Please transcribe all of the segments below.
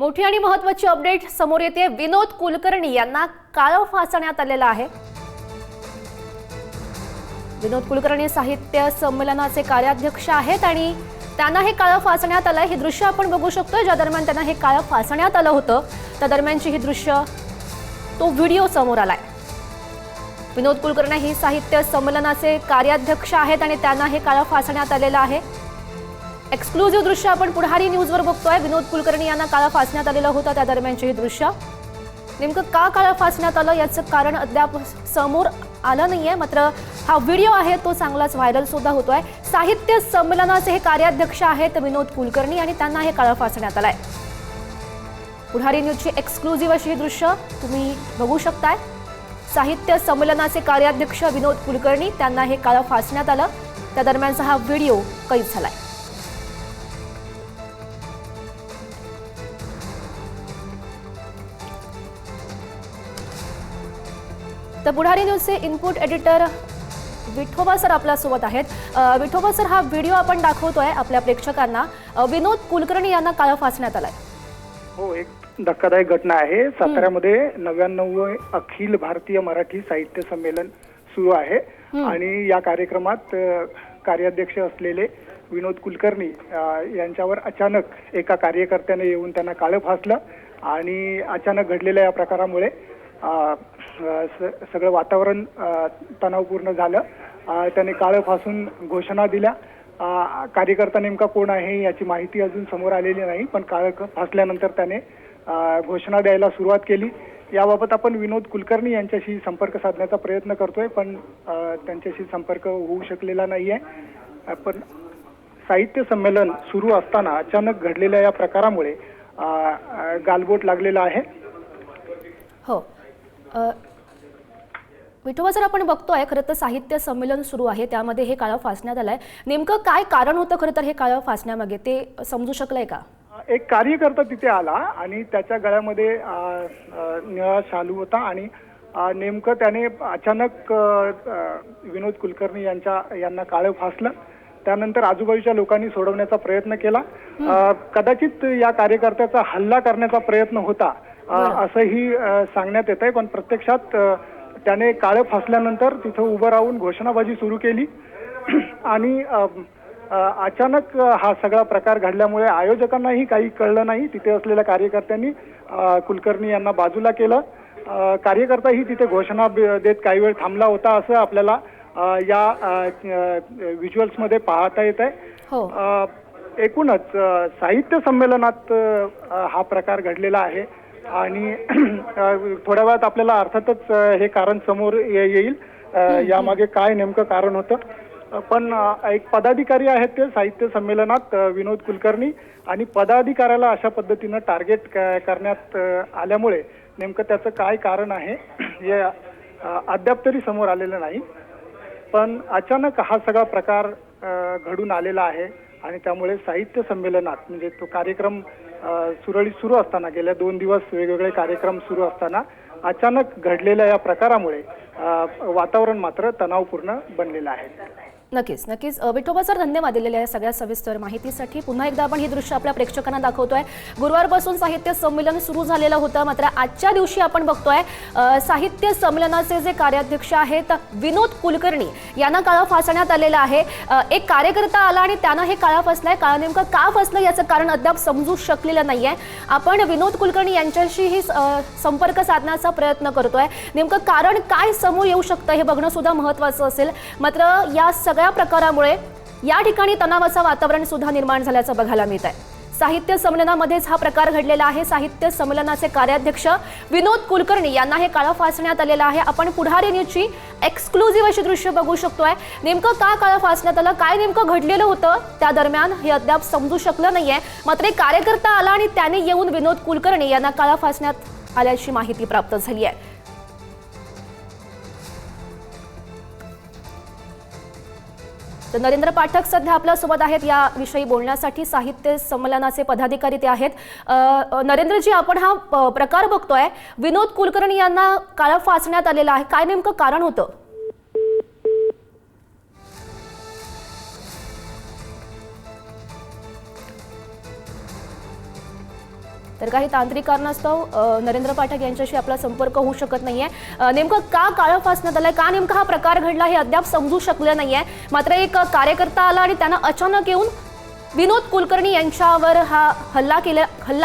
मोठी आणि महत्त्वाची अपडेट समोर येते। विनोद कुलकर्णी यांना काळं फासण्यात आलेलं आहे। विनोद कुलकर्णी साहित्य संमेलनाचे कार्याध्यक्ष आहेत आणि त्यांना हे काळं फासण्यात आलं। हे दृश्य आपण बघू शकतो। ज्या दरम्यान त्यांना हे काळं फासण्यात आलं होतं त्या दरम्यानची ही दृश्य तो व्हिडिओ समोर आलाय। विनोद कुलकर्णी हे साहित्य संमेलनाचे कार्याध्यक्ष आहेत आणि त्यांना हे काळं फासण्यात आलेलं आहे। एक्सक्लुझिव्ह दृश्य आपण पुढारी न्यूजवर बघतोय। विनोद कुलकर्णी यांना काळं फासण्यात आलेलं होतं त्या दरम्यानची ही दृश्य। नेमकं का काळं फासण्यात आलं याचं कारण अद्याप समोर आलं नाहीये, मात्र हा व्हिडिओ आहे तो चांगलाच व्हायरल सुद्धा होतोय। साहित्य संमेलनाचे हे कार्याध्यक्ष आहेत विनोद कुलकर्णी आणि त्यांना हे काळं फासण्यात आलंय। पुढारी न्यूजची एक्सक्लुझिव्ह अशी ही दृश्य तुम्ही बघू शकताय। साहित्य संमेलनाचे कार्याध्यक्ष विनोद कुलकर्णी त्यांना हे काळं फासण्यात आलं त्या दरम्यानचा हा व्हिडिओ कैद झालाय। तर पुढारी न्यूजचे इनपुट एडिटर विठोबा सर आपल्या सोबत आहेत। विठोबा सर, हा व्हिडिओ आपण दाखवतोय आपल्या प्रेक्षकांना। विनोद कुलकर्णी यांना काळं फासण्यात आलंय। हो, एक धक्कादायक घटना आहे। साताऱ्यामध्ये 99वे अखिल भारतीय मराठी साहित्य संमेलन सुरू आहे आणि या कार्यक्रमात कार्याध्यक्ष असलेले विनोद कुलकर्णी यांच्यावर अचानक एका कार्यकर्त्याने येऊन त्यांना काळं फासलं आणि अचानक घडलेल्या या प्रकारामुळे सगळं वातावरण तणावपूर्ण झालं। त्याने काळं फासून घोषणा दिल्या। कार्यकर्ता नेमका कोण आहे याची माहिती अजून समोर आलेली नाही, पण काळं फासल्यानंतर त्याने घोषणा द्यायला सुरुवात केली। याबाबत आपण विनोद कुलकर्णी यांच्याशी संपर्क साधण्याचा प्रयत्न करतोय, पण त्यांच्याशी संपर्क होऊ शकलेला नाहीये। पण साहित्य संमेलन सुरू असताना अचानक घडलेल्या या प्रकारामुळे गालबोट लागलेला आहे। हो विठोबा सर, आपण बघतोय खरं तर साहित्य संमेलन सुरू आहे त्यामध्ये हे काळं फासण्यात आलंय। नेमकं काय कारण होतं खरं तर हे काळं फासण्यामागे, ते समजू शकलंय का? एक कार्यकर्ता तिथे आला आणि त्याच्या गळ्यामध्ये निळा शालू होता आणि नेमकं त्याने अचानक विनोद कुलकर्णी यांना काळं फासलं। त्यानंतर आजूबाजूच्या लोकांनी सोडवण्याचा प्रयत्न केला। कदाचित या कार्यकर्त्याचा हल्ला करण्याचा प्रयत्न होता असंही सांगण्यात येत आहे, पण प्रत्यक्षात त्याने काळं फासल्यानंतर तिथं उभं राहून घोषणाबाजी सुरू केली आणि अचानक हा सगळा प्रकार घडल्यामुळे आयोजकांनाही काही कळलं नाही। तिथे असलेल्या कार्यकर्त्यांनी कुलकर्णी यांना बाजूला केलं। कार्यकर्ताही तिथे घोषणा देत काही वेळ थांबला होता असं आपल्याला या व्हिज्युअल्स मध्ये पाहता येत आहे। एकूणच साहित्य संमेलनात हा प्रकार घडलेला आहे आणि थोड्या वेळात आपल्याला अर्थातच हे कारण समोर येईल, यामागे काय नेमकं कारण होतं। पण एक पदाधिकारी आहेत ते साहित्य संमेलनात विनोद कुलकर्णी, आणि पदाधिकाऱ्याला अशा पद्धतीनं टार्गेट करण्यात आल्यामुळे नेमकं त्याचं काय कारण आहे हे अद्याप तरी समोर आलेलं नाही। पण अचानक हा सगळा प्रकार घडून आलेला आहे आणि त्यामुळे साहित्य संमेलनात म्हणजे तो कार्यक्रम सुरळीत सुरू असताना, गेल्या 2 दिवस वेगवेगळे कार्यक्रम सुरू असताना अचानक घडलेल्या या प्रकारामुळे वातावरण मात्र तणावपूर्ण बनलेलं आहे। नक्कीच नक्कीच विठोबा सर, धन्यवाद दिलेल्या या सगळ्या सविस्तर माहितीसाठी। पुन्हा एकदा आपण हे दृश्य आपल्या प्रेक्षकांना दाखवतोय। गुरुवारपासून साहित्य संमेलन सुरू झालेलं होतं, मात्र आजच्या दिवशी आपण बघतोय साहित्य संमेलनाचे जे कार्याध्यक्ष आहेत विनोद कुलकर्णी यांना काळं फासण्यात आलेलं आहे। एक कार्यकर्ता आला आणि त्यानं हे काळं फासलंय। काळं नेमकं का फासलं याचं कारण अद्याप समजू शकलेलं नाहीये। आपण विनोद कुलकर्णी यांच्याशीही संपर्क साधण्याचा प्रयत्न करतोय। नेमकं कारण काय समोर येऊ शकतं हे बघणं सुद्धा महत्त्वाचं असेल, मात्र या सगळ्या प्रकारामुळे या ठिकाणी तणावाचं वातावरण सुद्धा निर्माण झाल्याचं बघायला मिळत आहे। साहित्य संमेलनामध्येच हा प्रकार घडलेला आहे। साहित्य संमेलनाचे कार्याध्यक्ष विनोद कुलकर्णी यांना हे काळं फासण्यात आलेलं आहे। आपण पुढारी न्यूजची एक्सक्लुझिव्ह अशी दृश्य बघू शकतोय। नेमकं का काळं फासण्यात आलं, काय नेमकं घडलेलं होतं त्या दरम्यान हे अद्याप समजू शकलं नाहीये, मात्र एक कार्यकर्ता आला आणि त्याने येऊन विनोद कुलकर्णी यांना काळं फासण्यात आल्याची माहिती प्राप्त झाली आहे। तर नरेंद्र पाठक सध्या आपल्या सोबत आहेत या विषयी बोलण्यासाठी। साहित्य संमेलनाचे पदाधिकारी ते आहेत। नरेंद्रजी, आपण हा प्रकार बघतोय, विनोद कुलकर्णी यांना काळं फासण्यात आलेलं आहे, काय नेमकं कारण होतं? तर काही तांत्रिक कारणास्तव नरेंद्र पाठक यांच्याशी आपला संपर्क होऊ शकत नाहीये. नेमकं का काळं फासण्यात आलंय, का नेमका हा प्रकार घडला हे अद्याप समजू शकलं नाहीये. मात्र एक कार्यकर्ता आला आणि त्यानं अचानक येऊन विनोद कुलकर्णी यांच्यावर हा हल्ला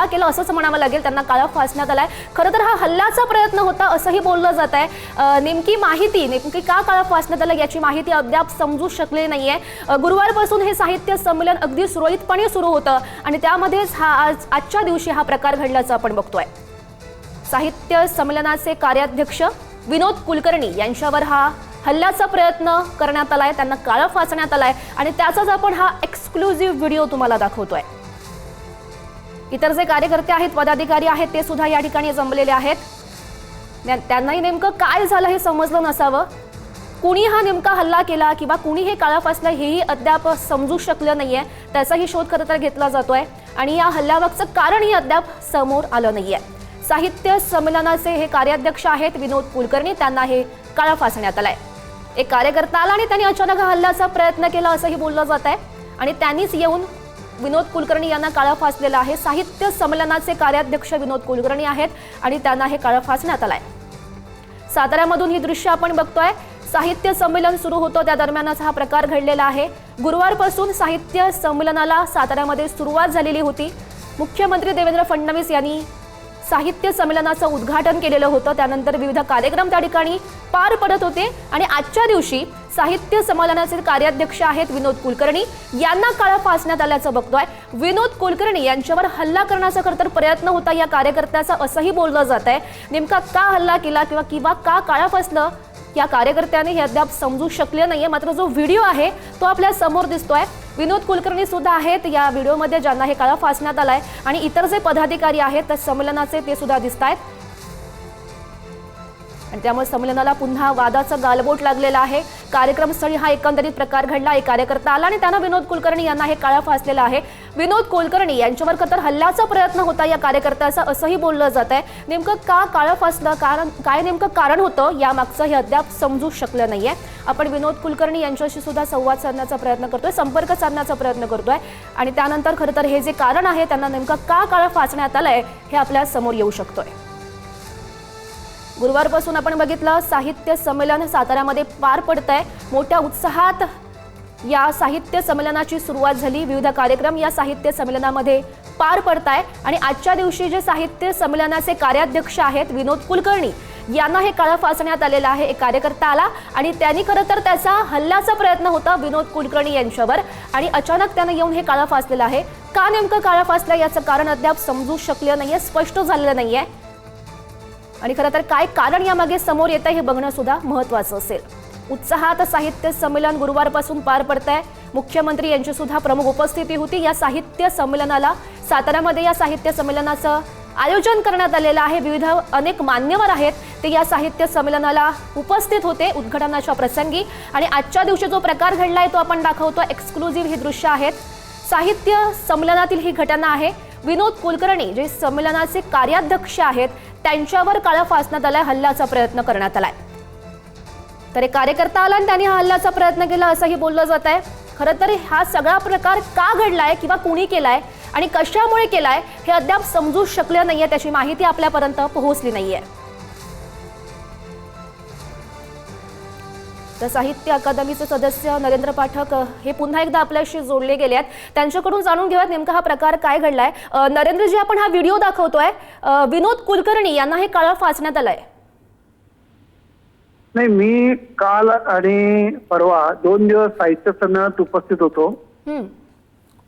केला असंच म्हणावं लागेल. त्यांना काळं फासण्यात आलाय. खरं तर हा हल्ल्याचा प्रयत्न होता असंही बोललं जात आहे. नेमकी का काळं फासण्यात आलं याची माहिती अद्याप समजू शकली नाहीये. गुरुवारपासून हे साहित्य संमेलन अगदी सुरळीतपणे सुरू होतं आणि त्यामध्येच आजच्या दिवशी हा प्रकार घडल्याचं आपण बघतोय. साहित्य संमेलनाचे कार्याध्यक्ष विनोद कुलकर्णी यांच्यावर हा हल्ल्याचा प्रयत्न करण्यात आलाय, त्यांना काळं फासण्यात आलाय आणि त्याचाच आपण हा एक्सक्लुझिव्ह व्हिडिओ तुम्हाला दाखवतोय. इतर जे कार्यकर्ते आहेत, पदाधिकारी आहेत, ते सुद्धा या ठिकाणी जमलेले आहेत. त्यांनाही नेमकं काय झालं हे समजलं नसावं. कुणी हा नेमका हल्ला केला किंवा कुणी हे काळं फासलं हेही अद्याप समजू शकलं नाहीये. त्याचाही शोध खरं तर घेतला जातोय आणि या हल्ल्यामागचं कारणही अद्याप समोर आलं नाहीये. साहित्य संमेलनाचे हे कार्याध्यक्ष आहेत विनोद कुलकर्णी, त्यांना हे काळं फासण्यात आलंय. एक कार्यकर्ता आला आणि त्यांनी अचानक हल्ल्याचा प्रयत्न केला असंही बोललं जात आहे आणि त्यांनीच येऊन विनोद कुलकर्णी यांना काळं फासलेलं आहे. साहित्य संमेलनाचे कार्याध्यक्ष विनोद कुलकर्णी आहेत आणि त्यांना हे काळं फासण्यात आलंय. साताऱ्यामधून ही दृश्य आपण बघतोय. साहित्य संमेलन सुरू होतं त्या दरम्यानच हा प्रकार घडलेला आहे. गुरुवारपासून साहित्य संमेलनाला साताऱ्यामध्ये सुरुवात झालेली होती. मुख्यमंत्री देवेंद्र फडणवीस यांनी साहित्य संमेलनाचं उद्घाटन केलेलं होतं. त्यानंतर विविध कार्यक्रम त्या ठिकाणी पार पडत होते आणि आजच्या दिवशी साहित्य संमेलनाचे कार्याध्यक्ष आहेत विनोद कुलकर्णी यांना काळं फासण्यात आल्याचं बघतोय. विनोद कुलकर्णी यांच्यावर हल्ला करण्याचा खरं तर प्रयत्न होता या कार्यकर्त्याचा असंही बोललं जात आहे. नेमका का हल्ला केला किंवा का काळं फासलं या कार्यकर्त्याने हे अद्याप समजू शकले नाहीये. मात्र जो व्हिडिओ आहे तो आपल्या समोर दिसतोय. विनोद कुलकर्णी सुद्धा आहेत या व्हिडिओमध्ये ज्यांना हे काळं फासण्यात आलंय आणि इतर जे पदाधिकारी आहेत त्या संमेलनाचे ते सुद्धा दिसत आहेत आणि त्यामुळे संमेलनाला पुन्हा वादाचं गालबोट लागलेलं आहे. कार्यक्रमस्थळी हा एकंदरीत प्रकार घडला. एक कार्यकर्ता आला आणि त्यानं विनोद कुलकर्णी यांना हे काळं फासलेलं आहे. विनोद कुलकर्णी यांच्यावर खतर हल्ल्याचा प्रयत्न होता या कार्यकर्त्याचा असंही बोललं जात आहे. नेमकं का काळं फासलं, काय नेमकं कारण होतं यामागचं हे अद्याप समजू शकलं नाहीये. आपण विनोद कुलकर्णी यांच्याशी सुद्धा संवाद साधण्याचा प्रयत्न करतोय, संपर्क साधण्याचा प्रयत्न करतोय आणि त्यानंतर खरं तर हे जे कारण आहे त्यांना नेमकं का काळं फासण्यात आलंय हे आपल्या समोर येऊ शकतोय. गुरुवारपासून आपण बघितलं साहित्य संमेलन साताऱ्यामध्ये पार पडतंय. मोठ्या उत्साहात या साहित्य संमेलनाची सुरुवात झाली. विविध कार्यक्रम या साहित्य संमेलनामध्ये पार पडताय आणि आजच्या दिवशी जे साहित्य संमेलनाचे कार्याध्यक्ष आहेत विनोद कुलकर्णी यांना हे काळं फासण्यात आलेलं आहे. एक कार्यकर्ता आला आणि त्यांनी खरं तर त्याचा हल्ल्याचा प्रयत्न होता विनोद कुलकर्णी यांच्यावर आणि अचानक त्यानं येऊन हे काळं फासलेलं आहे. का नेमकं काळं फासलं याचं कारण अद्याप समजू शकलं नाहीये, स्पष्ट झालेलं नाहीये आणि खरं तर काय कारण यामागे समोर येतंय हे बघणं सुद्धा महत्त्वाचं असेल. उत्साहात साहित्य संमेलन गुरुवारपासून पार पडतंय. मुख्यमंत्री यांची सुद्धा प्रमुख उपस्थिती होती या साहित्य संमेलनाला. साताऱ्यामध्ये या साहित्य संमेलनाचं आयोजन करण्यात आलेलं आहे. विविध अनेक मान्यवर आहेत ते या साहित्य संमेलनाला उपस्थित होते उद्घाटनाच्या प्रसंगी आणि आजच्या दिवशी जो प्रकार घडलाय तो आपण दाखवतो. एक्सक्लुझिव्ह ही दृश्य आहेत. साहित्य संमेलनातील ही घटना आहे. विनोद कुलकर्णी जे संमेलनाचे कार्याध्यक्ष आहेत त्यांच्यावर काळं फासण्यात आलाय, हल्ल्याचा प्रयत्न करण्यात आलाय. तर एक कार्यकर्ता आला आणि त्यांनी हा हल्ल्याचा प्रयत्न केला असंही बोललं जात आहे. खरं तर हा सगळा प्रकार का घडलाय किंवा कुणी केलाय आणि कशामुळे केलाय हे अद्याप समजू शकलं नाहीये, त्याची माहिती आपल्यापर्यंत पोहोचली नाहीये. तर साहित्य अकादमीचे सदस्य नरेंद्र पाठक हे पुन्हा एकदा आपल्याशी जोडले गेले आहेत. त्यांच्याकडून जाणून घेऊयात नेमका हा प्रकार काय घडलाय. नरेंद्रजी, आपण हा व्हिडिओ दाखवतोय. विनोद कुलकर्णी यांना हे काळं फासण्यात आलंय. नाही, मी काल आणि परवा 2 दिवस साहित्य संमेलनात उपस्थित होतो.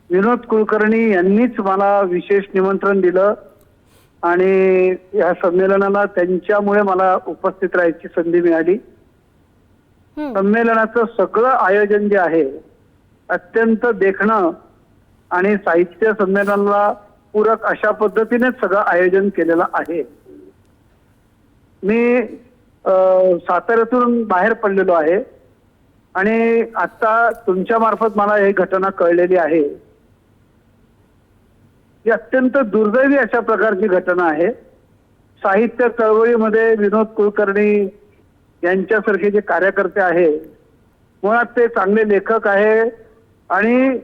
विनोद कुलकर्णी यांनीच मला विशेष निमंत्रण दिलं आणि या संमेलनाला त्यांच्यामुळे मला उपस्थित राहायची संधी मिळाली. संमेलनाचं सगळं आयोजन जे आहे अत्यंत देखणं आणि साहित्य संमेलनाला पूरक अशा पद्धतीनेच सगळं आयोजन केलेलं आहे. मी साताऱ्यातून बाहेर पडलेलो आहे आणि आता तुमच्या मार्फत मला ही घटना कळलेली आहे. ही अत्यंत दुर्दैवी अशा प्रकारची घटना आहे. साहित्य चळवळीमध्ये विनोद कुलकर्णी यांच्यासारखे जे कार्यकर्ते आहे, मुळात ते चांगले लेखक आहे आणि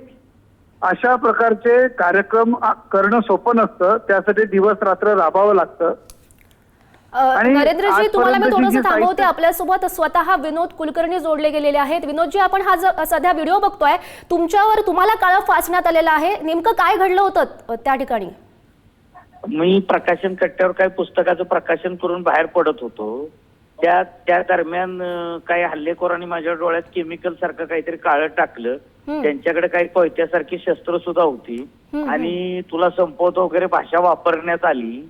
अशा प्रकारचे कार्यक्रम करणं सोपं नसतं. त्यासाठी दिवस रात्र राबावं लागतं. आणि नरेंद्रजी, तुम्हाला मी आजपर्यंतची थोडंसं जी थांबवते. साहित्य- आपल्यासोबत स्वतः विनोद कुलकर्णी जोडले गेलेले आहेत. विनोदजी, आपण हा सध्या व्हिडिओ बघतोय, तुमच्यावर तुम्हाला काळं फासण्यात आलेलं आहे. नेमकं काय घडलं होतं त्या ठिकाणी? मी प्रकाशन कट्ट्यावर काही पुस्तकाचं प्रकाशन करून बाहेर पडत होतो. त्या दरम्यान काही हल्लेखोरांनी माझ्या डोळ्यात केमिकल सारखं काहीतरी काळं टाकलं. त्यांच्याकडे काही कोयत्यासारखी शस्त्र सुद्धा होती आणि तुला संपवतो वगैरे भाषा वापरण्यात आली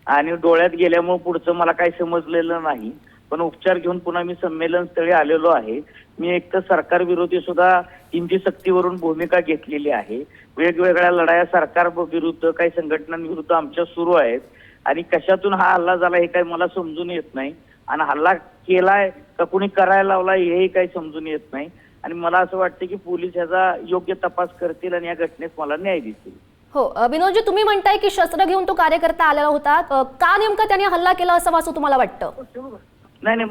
आणि डोळ्यात गेल्यामुळे पुढचं मला काही समजलेलं नाही. पण उपचार घेऊन पुन्हा मी संमेलन स्थळी आलेलो आहे. मी एक तर सरकार विरोधी सुद्धा हिंदी सक्तीवरून भूमिका घेतलेली आहे. वेगवेगळ्या लढाया सरकार विरुद्ध काही संघटनांविरुद्ध आमच्या सुरू आहेत आणि कशातून हा हल्ला झाला हे काही मला समजून येत नाही आणि हल्ला केलाय का कुणी करायला लावलाय हेही काही समजून येत नाही. आणि मला असं वाटतं की पोलीस याचा योग्य तपास करतील आणि या घटनेत मला न्याय देतील. हो विनोदजी, तुम्ही म्हणताय की शस्त्र घेऊन तो कार्यकर्ता आलेला होता. का नेमकं त्याने हल्ला केला असं वाचू तुम्हाला वाटतं? नाही,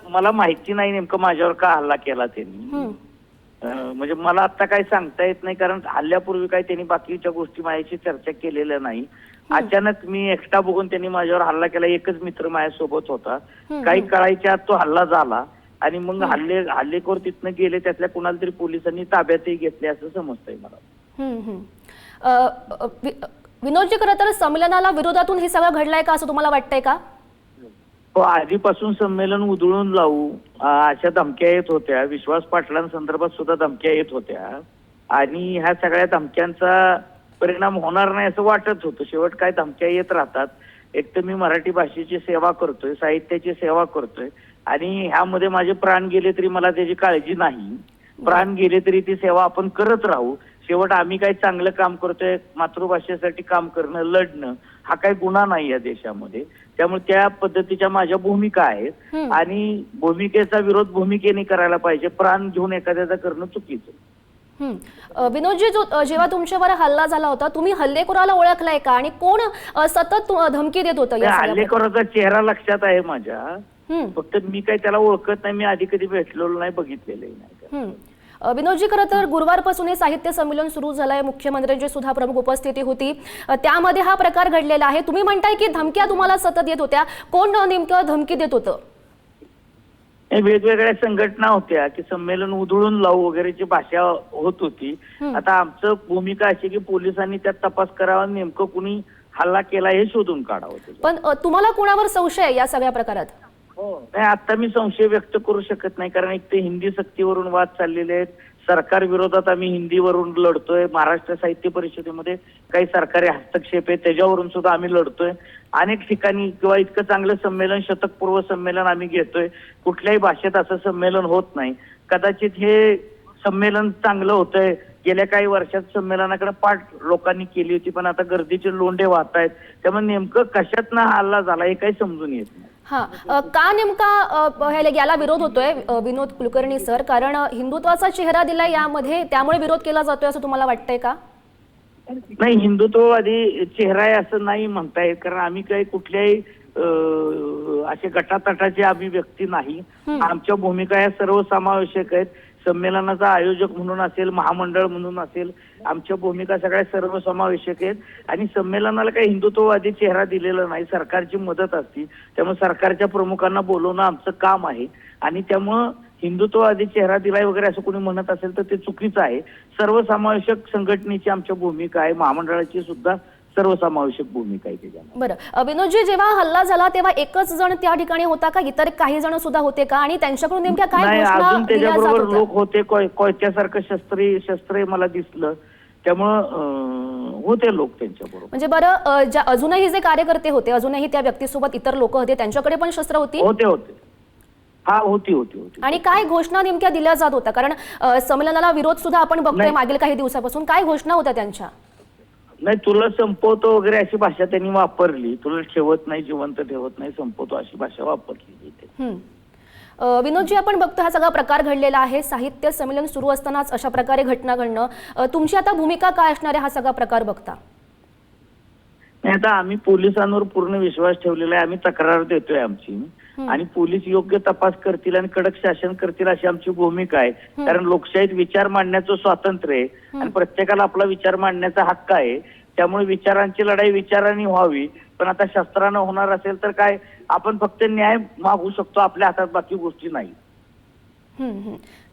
मला माहिती नाही नेमकं माझ्यावर का हल्ला केला त्यांनी. म्हणजे मला आता काही सांगता येत नाही, कारण हल्ल्यापूर्वी काही त्यांनी बाकीच्या गोष्टी माझ्याशी चर्चा केलेल्या नाही. अचानक मी एकटा बघून त्यांनी माझ्यावर हल्ला केला. एकच मित्र माझ्यासोबत होता. काही कळायच्या आत तो हल्ला झाला आणि मग हल्लेखोर तिथनं गेले. त्यातल्या कुणाला तरी पोलिसांनी ताब्यातही घेतले असं समजतंय मला. विनोदजी, खरं तर संमेलनाला विरोधातून हे सगळं घडलंय का असं तुम्हाला वाटतंय का? हो, आधीपासून संमेलन उधळून लावू अशा धमक्या येत होत्या. विश्वास पाटलांसंदर्भात सुद्धा धमक्या येत होत्या आणि ह्या सगळ्या धमक्यांचा परिणाम होणार नाही असं वाटत होतं. शेवट काय धमक्या येत राहतात. एक तर मी मराठी भाषेची सेवा करतोय, साहित्याची सेवा करतोय आणि ह्यामध्ये माझे प्राण गेले तरी मला त्याची काळजी नाही. प्राण गेले तरी ती सेवा आपण करत राहू. शेवट आम्ही काही चांगलं काम करतोय, मातृभाषेसाठी काम करणं, लढणं हा काही गुन्हा नाही या देशामध्ये. त्यामुळे त्या पद्धतीच्या माझ्या भूमिका आहेत आणि भूमिकेचा विरोध भूमिकेने करायला पाहिजे. प्राण घेऊन एखाद्याचा करणं चुकीचं. विनोदजी, जेव्हा तुमच्यावर हल्ला झाला होता, तुम्ही हल्लेखोराला ओळखलाय का आणि कोण सतत धमकी देत होतं? हल्लेखोराचा चेहरा लक्षात आहे माझ्या, फक्त मी काही त्याला ओळखत नाही. मी आधी कधी भेटलेलो नाही, बघितलेलंही नाही. विनोदजी, खरं तर गुरुवारपासून हे साहित्य संमेलन सुरू झालंय. मुख्यमंत्र्यांची सुद्धा प्रमुख उपस्थिती होती. त्यामध्ये हा प्रकार घडलेला आहे. तुम्ही म्हणताय की धमक्या तुम्हाला सतत येत होत्या. कोण नेमकं धमकी देत होतं? वेगवेगळ्या संघटना होत्या की संमेलन उधळून लावू वगैरेची भाषा होत होती. आता आमचं भूमिका अशी की पोलिसांनी त्यात तपास करावा, नेमकं कुणी हल्ला केला हे शोधून काढावं. पण तुम्हाला कोणावर संशय आहे या सगळ्या प्रकारात? नाही, आता मी संशय व्यक्त करू शकत नाही, कारण एक ते हिंदी सक्तीवरून वाद चाललेले आहेत. सरकार विरोधात आम्ही हिंदीवरून लढतोय. महाराष्ट्र साहित्य परिषदेमध्ये काही सरकारी हस्तक्षेप आहे, त्याच्यावरून सुद्धा आम्ही लढतोय. अनेक ठिकाणी किंवा इतकं चांगलं संमेलन, शतकपूर्व संमेलन आम्ही घेतोय. कुठल्याही भाषेत असं संमेलन होत नाही. कदाचित हे संमेलन चांगलं होतंय. गेल्या काही वर्षात संमेलनाकडे पाठ लोकांनी केली होती, पण आता गर्दीचे लोंढे वाहत आहेत. त्यामुळे नेमकं कशातनं हल्ला झाला हे काही समजून येत नाही. का नेमका याला विरोध होतोय विनोद कुलकर्णी सर? कारण हिंदुत्वाचा चेहरा दिलाय यामध्ये, त्यामुळे विरोध केला जातोय असं तुम्हाला वाटतंय का? नाही, हिंदुत्ववादी चेहरा आहे असं नाही म्हणता येत, कारण आम्ही काही कुठल्याही असे गटातटाचे आम्ही व्यक्ती नाही. आमच्या भूमिका ह्या सर्वसमावेशक आहेत. संमेलनाचा आयोजक म्हणून असेल, महामंडळ म्हणून असेल, आमच्या भूमिका सगळ्या सर्वसमावेशक आहेत आणि संमेलनाला काही हिंदुत्ववादी चेहरा दिलेला नाही. सरकारची मदत असते, त्यामुळे सरकारच्या प्रमुखांना बोलवणं आमचं काम आहे आणि त्यामुळं हिंदुत्ववादी चेहरा दिलाय वगैरे असं कोणी म्हणत असेल तर ते चुकीचं आहे. सर्वसमावेशक संघटनेची आमच्या भूमिका आहे, महामंडळाची सुद्धा सर्वसमावेशक भूमिका आहे त्याच्यामध्ये. बरं विनोदजी, जेव्हा हल्ला झाला तेव्हा एकच जण त्या ठिकाणी होता का इतर काही जण सुद्धा होते का आणि त्यांच्याकडून नेमक्या काय नाही, घोषणा अजून दिल्या जात त्याच्याबरोबर होत्या? लोक होते. कोयत्यासारखं शस्त्र मला दिसलं, त्यामुळं होते लोक त्यांच्याबरोबर. म्हणजे बरं, अजूनही जे कार्यकर्ते होते, अजूनही त्या व्यक्तीसोबत इतर लोक होते, त्यांच्याकडे पण शस्त्र होती? होते. हा, होती. आणि काय घोषणा नेमक्या दिल्या जात होत्या? कारण संमेलनाला विरोध सुद्धा आपण बघतोय मागील काही दिवसापासून. काय घोषणा होत्या त्यांच्या? नाही, तुला संपवतो वगैरे अशी भाषा त्यांनी वापरली. तुला ठेवत नाही, जिवंत ठेवत नाही, संपवतो अशी भाषा वापरली. विनोदजी, आपण बघतो हा सगळा प्रकार घडलेला आहे. साहित्य संमेलन सुरू असतानाच अशा प्रकारे घटना घडणं, तुमची आता भूमिका काय असणार आहे हा सगळा प्रकार बघता? नाही, आता आम्ही पोलिसांवर पूर्ण विश्वास ठेवलेला आहे. आम्ही तक्रार देतोय आमची आणि पोलीस योग्य तपास करतील आणि कडक शासन करतील अशी आमची भूमिका आहे. कारण लोकशाहीत विचार मांडण्याचं स्वातंत्र्य आहे आणि प्रत्येकाला आपला विचार मांडण्याचा हक्क आहे. त्यामुळे विचारांची लढाई विचारांनी व्हावी. पण आता शस्त्रानं होणार असेल तर काय, आपण फक्त न्याय मागू शकतो, आपल्या हातात बाकी गोष्टी नाही.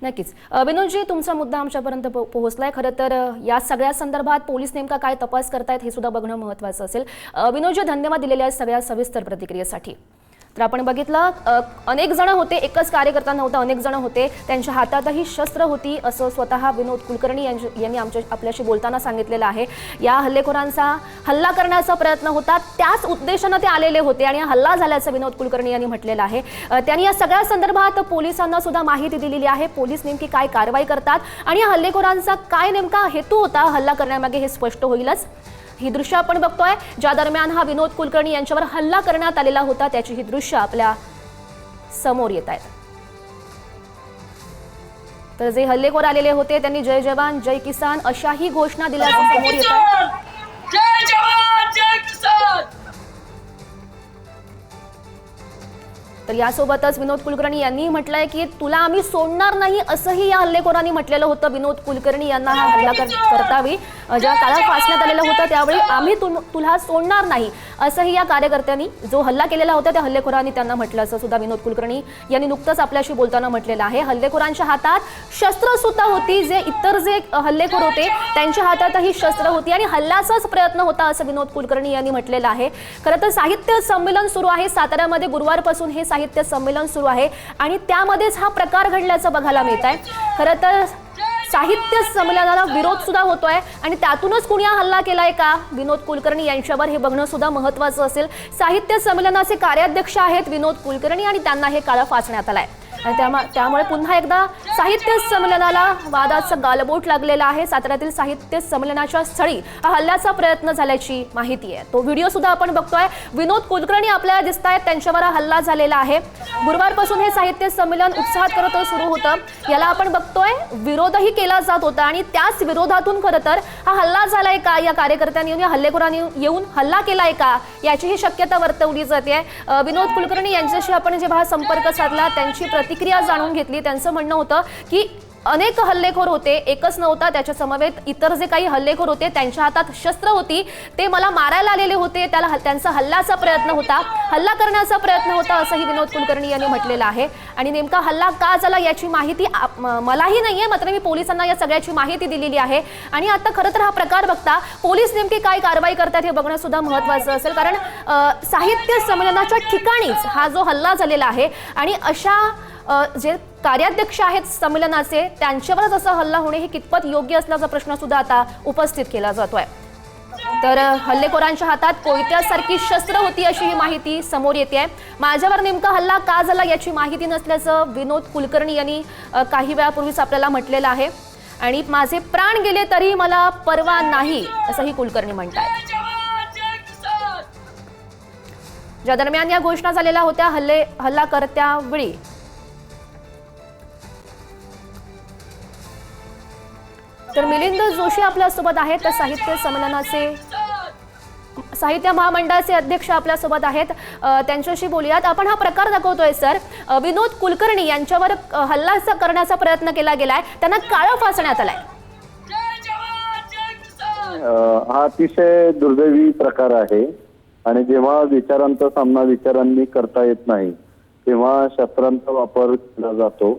नक्कीच. विनोदजी, तुमचा मुद्दा आमच्यापर्यंत पोहोचलाय. खरं तर या सगळ्या संदर्भात पोलीस नेमका काय तपास करतायत हे सुद्धा बघणं महत्त्वाचं असेल. विनोदजी, धन्यवाद दिलेल्या सगळ्या सविस्तर प्रतिक्रियेसाठी. तर आपण बघितलं, अनेक जण होते, एकच कार्यकर्ता नव्हता, अनेक जण होते, त्यांच्या हातातही शस्त्र होती असं स्वतः विनोद कुलकर्णी यांनी आपल्याशी बोलताना सांगितलेलं आहे. या हल्लेखोरांचा हल्ला करण्याचा प्रयत्न होता, त्याच उद्देशानं ते आलेले होते आणि हल्ला झाल्याचं विनोद कुलकर्णी यांनी म्हटलेलं आहे. त्यांनी या सगळ्या संदर्भात पोलिसांना सुद्धा माहिती दिलेली आहे. पोलीस नेमकी काय कारवाई करतात आणि या हल्लेखोरांचा काय नेमका हेतू होता हल्ला करण्यामागे हे स्पष्ट होईलच. ही दृश्य आपण बघतोय, ज्या दरम्यान हा विनोद कुलकर्णी यांच्यावर हल्ला करण्यात आलेला होता त्याची ही दृश्य आपल्या समोर येत आहेत. तर जे हल्लेखोर आलेले होते त्यांनी जय जवान जय किसान अशाही घोषणा दिल्याचं समोर येत आहे. जय जवान जय किसान. तर यासोबतच विनोद कुलकर्णी यांनी म्हटलंय की तुला आम्ही सोडणार नाही असंही या हल्लेखोरांनी म्हटलेलं होतं. विनोद कुलकर्णी यांना हा हल्ला करतावेळी जेव्हा काळा फासण्यात आलेलं होतं त्यावेळी आम्ही तुला सोडणार नाही असंही या कार्यकर्त्यांनी, जो हल्ला केलेला होता त्या हल्लेखोरांनी त्यांना म्हटल्याचं सुद्धा विनोद कुलकर्णी यांनी नुकतंच आपल्याशी बोलताना म्हटलेलं आहे. हल्लेखोरांच्या हातात शस्त्र सुद्धा होती, जे इतर जे हल्लेखोर होते त्यांच्या हातातही शस्त्र होती आणि हल्ल्याचाच प्रयत्न होता असं विनोद कुलकर्णी यांनी म्हटलेलं आहे. खरं तर साहित्य संमेलन सुरू आहे साताऱ्यामध्ये, गुरुवारपासून हे साहित्य संमेलन सुरू आहे आणि त्यामध्येच हा प्रकार घडल्याचं बघायला मिळत आहे. खरं तर साहित्य संमेलनाला विरोध सुद्धा होतोय आणि त्यातूनच कुणी हल्ला केलाय का विनोद कुलकर्णी यांच्यावर हे बघणं सुद्धा महत्त्वाचं असेल. साहित्य संमेलनाचे कार्याध्यक्ष आहेत विनोद कुलकर्णी आणि त्यांना हे काळं फासण्यात आलंय आणि त्यामुळे पुन्हा एकदा साहित्य संमेलनाला वादाचं गालबोट लागलेलं आहे. साताऱ्यातील साहित्य संमेलनाच्या स्थळी हा हल्ल्याचा प्रयत्न झाल्याची माहिती आहे. तो व्हिडिओ सुद्धा आपण बघतोय. विनोद कुलकर्णी आपल्याला दिसत आहेत, त्यांच्यावर हल्ला झालेला आहे. गुरुवारपासून हे साहित्य संमेलन उत्साहात करत सुरू होतं. याला आपण बघतोय विरोधही केला जात होता आणि त्याच विरोधातून खरं तर हा हल्ला झालाय का, या कार्यकर्त्यांनी हल्लेखोरांनी येऊन हल्ला केलाय का याचीही शक्यता वर्तवली जाते. विनोद कुलकर्णी यांच्याशी आपण जेव्हा संपर्क साधला त्यांची प्रतिक्रिया जाणून घेतली. त्यांचं म्हणणं होतं की अनेक हल्लेखोर होते, एकच नव्हता, त्याच्या समवेत इतर जे काही हल्लेखोर होते त्यांच्या हातात शस्त्र होती, ते मला मारायला आलेले होते, त्यांचा हल्ल्याचा प्रयत्न होता, हल्ला करण्याचा प्रयत्न होता असंही विनोद कुलकर्णी यांनी म्हटलेलं आहे. आणि नेमका हल्ला का झाला याची माहिती मलाही नाहीये, मात्र मी पोलिसांना या सगळ्याची माहिती दिलेली आहे. आणि आता खरं तर हा प्रकार बघता पोलीस नेमकी काय कारवाई करतात हे बघणं सुद्धा महत्त्वाचं असेल. कारण साहित्य संमेलनाच्या ठिकाणीच हा जो हल्ला झालेला आहे आणि अशा जे कार्याध्यक्ष आहेत संमेलनाचे त्यांच्यावरच असा हल्ला होणे हे कितपत योग्य असल्याचा प्रश्न सुद्धा आता उपस्थित केला जातोय. तर हल्लेखोरांच्या हातात कोयत्यासारखी शस्त्र होती अशी ही माहिती समोर येते. माझ्यावर नेमका हल्ला का झाला याची माहिती नसल्याचं विनोद कुलकर्णी यांनी काही वेळापूर्वीच आपल्याला म्हटलेलं आहे आणि माझे प्राण गेले तरी मला पर्वा नाही असंही कुलकर्णी म्हणतात. ज्या दरम्यान या घोषणा झालेल्या होत्या हल्ला करत्यावेळी तर मिलिंद जोशी आपल्यासोबत आहेत, तर साहित्य संमेलनाचे साहित्य महामंडळाचे अध्यक्ष आपल्यासोबत आहेत, त्यांच्याशी बोलूयात. आपण हा प्रकार दाखवतोय सर, विनोद कुलकर्णी यांच्यावर हल्ला करण्याचा प्रयत्न केला गेलाय, त्यांना काळं फासण्यात आलाय. हा अतिशय दुर्दैवी प्रकार आहे आणि जेव्हा विचारांचा सामना विचारांनी करता येत नाही तेव्हा शस्त्रांचा वापर केला जातो.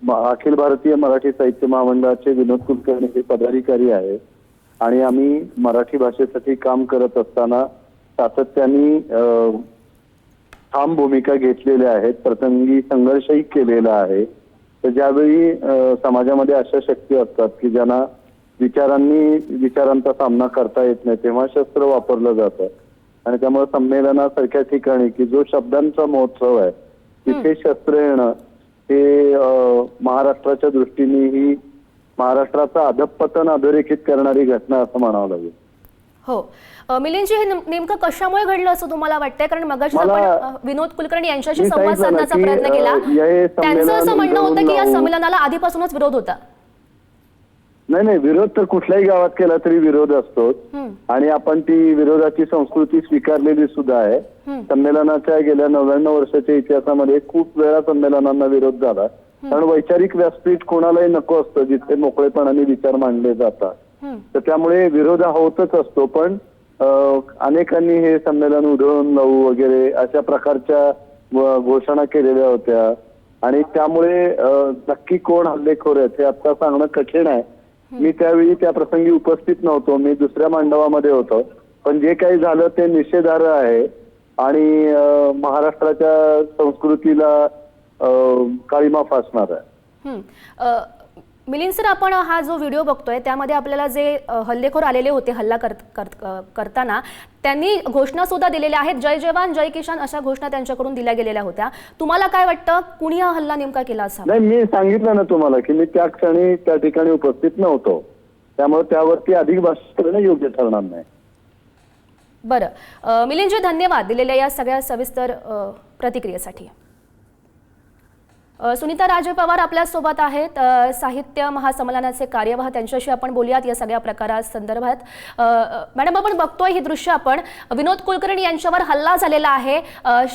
अखिल भारतीय मराठी साहित्य महामंडळाचे विनोद कुलकर्णी हे पदाधिकारी आहेत आणि आम्ही मराठी भाषेसाठी काम करत असताना सातत्याने ठाम भूमिका घेतलेल्या आहेत, प्रसंगी संघर्षही केलेला आहे. तर ज्यावेळी समाजामध्ये अशा शक्ती असतात की ज्यांना विचारांचा सामना करता येत नाही तेव्हा शस्त्र वापरलं जातं आणि त्यामुळे संमेलनासारख्या ठिकाणी की जो शब्दांचा महोत्सव आहे तिथे शस्त्र येणं हे महाराष्ट्राच्या दृष्टीने ही महाराष्ट्राचं अधःपतन अधोरेखित करणारी घटना असं म्हणावं लागेल. हो मिलिंदजी, हे नेमकं कशामुळे घडलं असं तुम्हाला वाटतंय? कारण मगाशी आपण विनोद कुलकर्णी यांच्याशी संवाद साधण्याचा प्रयत्न केला, त्यांचं असं म्हणणं होतं की या संमेलनाला आधीपासूनच विरोध होता. नाही, विरोध तर कुठल्याही गावात केला तरी विरोध असतो आणि आपण ती विरोधाची संस्कृती स्वीकारलेली सुद्धा आहे. संमेलनाच्या गेल्या 99 वर्षाच्या इतिहासामध्ये खूप वेळा संमेलनांना विरोध झाला, कारण वैचारिक व्यासपीठ कोणालाही नको असतं जिथे मोकळेपणाने विचार मांडले जातात. तर त्यामुळे विरोध हा होतच असतो. पण अनेकांनी हे संमेलन उधळून लावू वगैरे अशा प्रकारच्या घोषणा केलेल्या होत्या आणि त्यामुळे नक्की कोण हल्लेखोर आहेत हे आता सांगणं कठीण आहे. मी त्यावेळी त्या प्रसंगी उपस्थित नव्हतो, मी दुसऱ्या मांडवामध्ये होतो. पण जे काही झालं ते निषेधार्ह आहे आणि महाराष्ट्राच्या संस्कृतीला काळिमा फासणार आहे. मिलिंद सर, आपण हा जो व्हिडिओ बघतोय त्यामध्ये आपल्याला जे हल्लेखोर आलेले होते हल्ला करताना त्यांनी घोषणा सुद्धा दिलेल्या आहेत. जय जवान जय किसान अशा घोषणा त्यांच्याकडून दिल्या गेलेल्या होत्या. तुम्हाला काय वाटतं कुणी हा हल्ला नेमका केला असावा? नाही, मी सांगितलं ना तुम्हाला की मी त्या क्षणी त्या ठिकाणी उपस्थित नव्हतो, त्यामुळे त्यावरती अधिक भाष्य करणं योग्य ठरणार नाही. बरं, मिलिंदजी धन्यवाद दिलेल्या या सगळ्या सविस्तर प्रतिक्रियेसाठी. सुनीता राजे पवार आपल्या सोबत आहेत, साहित्य महासंमेलनाचे कार्यवाह, त्यांच्याशी आपण बोलूयात या सगळ्या प्रकारासंदर्भात. मॅडम, आपण बघतोय ही दृश्य, आपण विनोद कुलकर्णी यांच्यावर हल्ला झालेला आहे.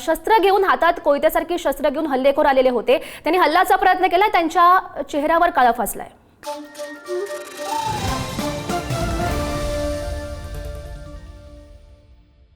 शस्त्र घेऊन, हातात कोयत्यासारखी शस्त्र घेऊन हल्लेखोर आलेले होते. त्यांनी हल्ल्याचा प्रयत्न केला, त्यांच्या चेहऱ्यावर काळा फासलाय.